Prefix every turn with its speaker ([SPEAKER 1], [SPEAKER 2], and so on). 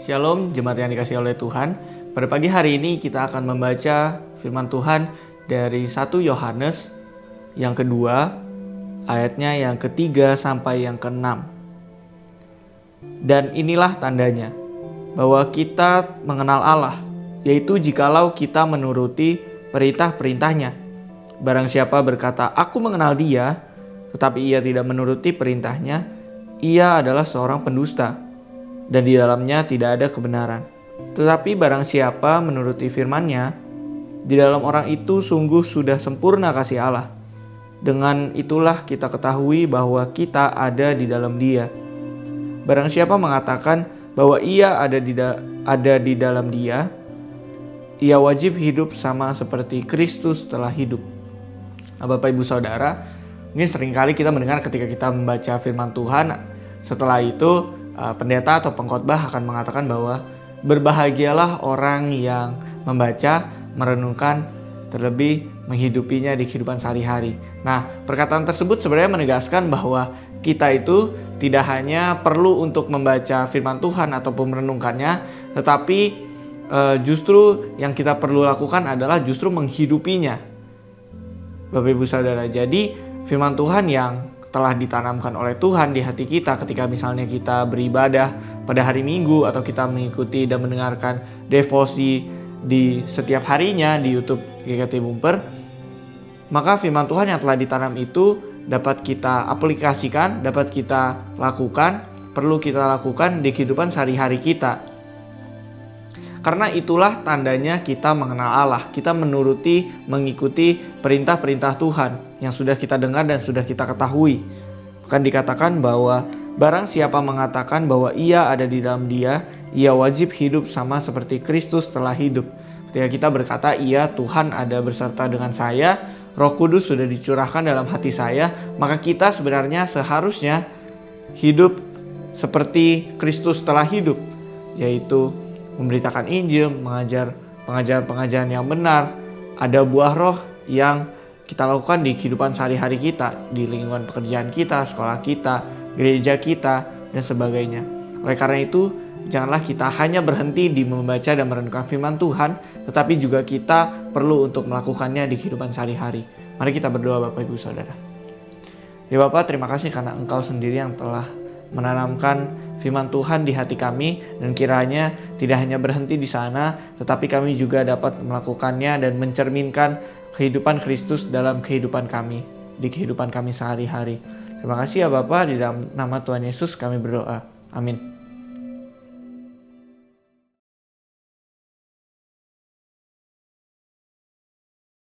[SPEAKER 1] Shalom, jemaat yang dikasihi oleh Tuhan. Pada pagi hari ini kita akan membaca firman Tuhan dari 1 Yohanes yang kedua, ayatnya yang ketiga sampai yang keenam. Dan inilah tandanya, bahwa kita mengenal Allah, yaitu jikalau kita menuruti perintah-perintahnya. Barang siapa berkata, "Aku mengenal Dia," tetapi ia tidak menuruti perintahnya, ia adalah seorang pendusta, dan di dalamnya tidak ada kebenaran. Tetapi barang siapa menuruti firman-Nya, di dalam orang itu sungguh sudah sempurna kasih Allah. Dengan itulah kita ketahui bahwa kita ada di dalam Dia. Barang siapa mengatakan bahwa ia ada di dalam Dia, ia wajib hidup sama seperti Kristus telah hidup. Nah, Bapak Ibu Saudara, ini seringkali kita mendengar ketika kita membaca firman Tuhan, setelah itu pendeta atau pengkhotbah akan mengatakan bahwa berbahagialah orang yang membaca, merenungkan, terlebih menghidupinya di kehidupan sehari-hari. Nah, perkataan tersebut sebenarnya menegaskan bahwa kita itu tidak hanya perlu untuk membaca firman Tuhan ataupun merenungkannya, tetapi justru yang kita perlu lakukan adalah justru menghidupinya. Bapak Ibu Saudara, jadi firman Tuhan yang telah ditanamkan oleh Tuhan di hati kita ketika misalnya kita beribadah pada hari Minggu atau kita mengikuti dan mendengarkan devosi di setiap harinya di YouTube GKT Bumper, maka firman Tuhan yang telah ditanam itu dapat kita aplikasikan, dapat kita lakukan, perlu kita lakukan di kehidupan sehari-hari kita. Karena itulah tandanya kita mengenal Allah, kita mengikuti perintah-perintah Tuhan yang sudah kita dengar dan sudah kita ketahui. Bahkan dikatakan bahwa barang siapa mengatakan bahwa ia ada di dalam Dia, ia wajib hidup sama seperti Kristus telah hidup. Ketika kita berkata, "Iya, Tuhan ada beserta dengan saya, Roh Kudus sudah dicurahkan dalam hati saya," maka kita sebenarnya seharusnya hidup seperti Kristus telah hidup, yaitu memberitakan Injil, mengajar pengajaran-pengajaran yang benar, ada buah roh yang kita lakukan di kehidupan sehari-hari kita, di lingkungan pekerjaan kita, sekolah kita, gereja kita, dan sebagainya. Oleh karena itu, janganlah kita hanya berhenti di membaca dan merenungkan firman Tuhan, tetapi juga kita perlu untuk melakukannya di kehidupan sehari-hari. Mari kita berdoa, Bapak Ibu Saudara. Ya Bapak, terima kasih karena Engkau sendiri yang telah menanamkan firman Tuhan di hati kami, dan kiranya tidak hanya berhenti di sana, tetapi kami juga dapat melakukannya dan mencerminkan kehidupan Kristus dalam kehidupan kami, di kehidupan kami sehari-hari. Terima kasih ya Bapak, di dalam nama Tuhan Yesus kami berdoa. Amin.